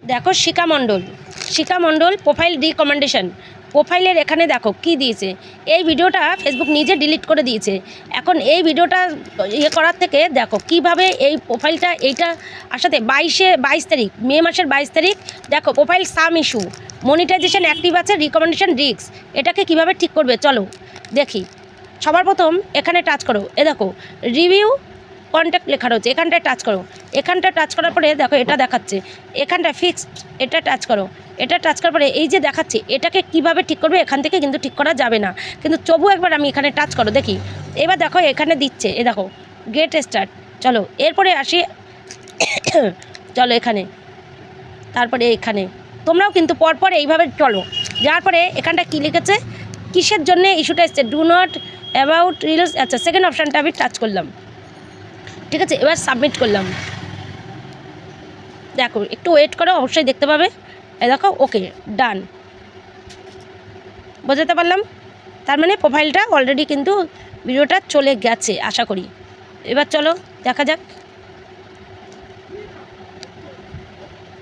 দেখো শিখা মণ্ডল profile recommendation প্রোফাইলের এখানে দেখো কি দিয়েছে। এই ভিডিওটা ফেসবুক নিজে ডিলিট করে দিয়েছে। এখন এই ভিডিওটা করার থেকে দেখো কিভাবে এই প্রোফাইলটা এইটা আসাতে 22 তারিখ মে মাসের 22 তারিখ দেখো profile some issue monetisation active আছে রিকমেন্ডেশন রিস্ক এটাকে কিভাবে ঠিক করবে চলো দেখি। সবার প্রথম এখানে টাচ করো, দেখো রিভিউ কন্ট্যাক্ট লেখা রয়েছে, এখানটায় টাচ করো। এখানটা টাচ করার পরে দেখো এটা দেখাচ্ছে, এখানটা ফিক্সড এটা টাচ করো। এটা টাচ করার পরে এই যে দেখাচ্ছে এটাকে কিভাবে ঠিক করবে এখান থেকে কিন্তু ঠিক করা যাবে না, কিন্তু তবু একবার আমি এখানে টাচ করো দেখি। এবার দেখো এখানে দিচ্ছে দেখো গেট স্টার্ট। চলো এরপরে আসি চলো এখানে, তারপরে এখানে তোমরাও কিন্তু পরপর এইভাবে চলো। যার পরে এখানটা কী লিখেছে কিসের জন্য ইস্যুটা এসছে ডু নট অ্যাবাউট রিলস। আচ্ছা সেকেন্ড অপশানটা আমি টাচ করলাম, ঠিক আছে। এবার সাবমিট করলাম। দেখো একটু ওয়েট করো, অবশ্যই দেখতে পাবে। দেখো ওকে ডান, বোঝাতে পারলাম। তার মানে প্রোফাইলটা অলরেডি কিন্তু ভিডিওটা চলে গেছে আশা করি। এবার চলো দেখা যাক,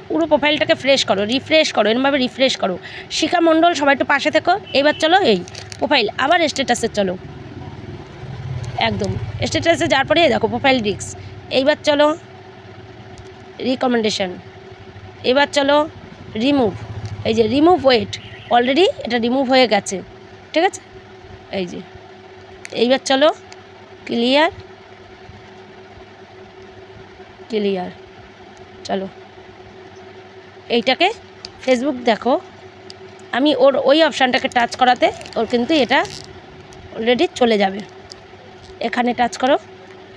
পুরো প্রোফাইলটাকে ফ্রেশ করো, রিফ্রেশ করো, এরমভাবে রিফ্রেশ করো। শিখা মণ্ডল সবাই একটু পাশে থেকো। এবার চলো এই প্রোফাইল আবার স্ট্যাটাসে চলো, একদম স্ট্যাটাসে যাওয়ার পরে দেখো প্রোফাইল রিস্ক। এইবার চলো রিকমেন্ডেশন, এবার চলো রিমুভ। এই যে রিমুভ ওয়েট অলরেডি এটা রিমুভ হয়ে গেছে, ঠিক আছে। এই যে এইবার চলো ক্লিয়ার, চলো এইটাকে ফেসবুক দেখো আমি ওই অপশানটাকে টাচ করাতে ওর কিন্তু এটা অলরেডি চলে যাবে। এখানে টাচ করো,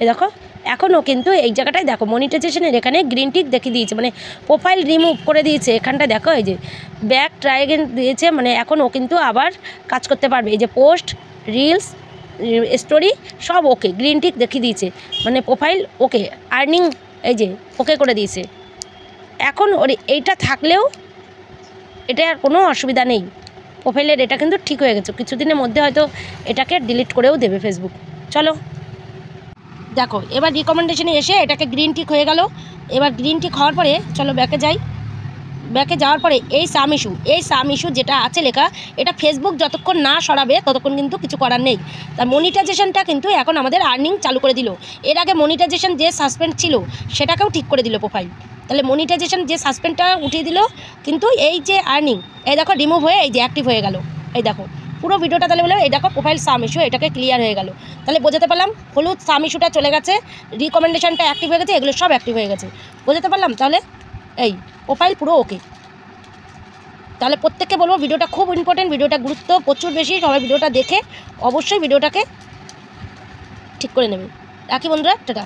এই দেখো এখনও কিন্তু এই জায়গাটায় দেখো মনিটাইজেশনের এখানে গ্রিন টিক দেখিয়ে দিয়েছে, মানে প্রোফাইল রিমুভ করে দিয়েছে। এখানটা দেখো এই যে ব্যাক ট্রাই এগেন দিয়েছে, মানে এখন ও কিন্তু আবার কাজ করতে পারবে। এই যে পোস্ট রিলস স্টোরি সব ওকে গ্রিন টিক দেখিয়ে দিয়েছে, মানে প্রোফাইল ওকে আর্নিং এই যে ওকে করে দিয়েছে। এখন ওর এইটা থাকলেও এটা আর কোনো অসুবিধা নেই, প্রোফাইলের এটা কিন্তু ঠিক হয়ে গেছে। কিছুদিনের মধ্যে হয়তো এটাকে ডিলিট করেও দেবে ফেসবুক। চলো দেখো এবার রিকমেন্ডেশনে এসে এটাকে গ্রিন টিক হয়ে গেল। এবার গ্রিন টিক হওয়ার পরে চলো ব্যাকে যাই। ব্যাকে যাওয়ার পরে এই সাম ইস্যু যেটা আছে লেখা, এটা ফেসবুক যতক্ষণ না সরাবে ততক্ষণ কিন্তু কিছু করার নেই। তার মনিটাইজেশনটা কিন্তু এখন আমাদের আর্নিং চালু করে দিল। এর আগে মনিটাইজেশন যে সাসপেন্ড ছিল সেটাকেও ঠিক করে দিল প্রোফাইল। তাহলে মনিটাইজেশন যে সাসপেন্ডটা উঠিয়ে দিল, কিন্তু এই যে আর্নিং এই দেখো রিমুভ হয়ে এই যে অ্যাক্টিভ হয়ে গেল। এই দেখো পুরো ভিডিওটা তাহলে বলে এই দেখো প্রোফাইল সাম ইস্যু এটাকে ক্লিয়ার হয়ে গেল। তাহলে বোঝাতে পারলাম হলুদ সাম ইস্যুটা চলে গেছে, রিকমেন্ডেশনটা অ্যাক্টিভ হয়ে গেছে, এগুলো সব অ্যাক্টিভ হয়ে গেছে। বোঝাতে পারলাম তাহলে এই প্রোফাইল পুরো ওকে। তাহলে প্রত্যেককে বলবো ভিডিওটা খুব ইম্পর্টেন্ট, ভিডিওটা গুরুত্ব প্রচুর বেশি। সবাই ভিডিওটা দেখে অবশ্যই ভিডিওটাকে ঠিক করে নেবে। রাখি বন্ধুরা, টাটা।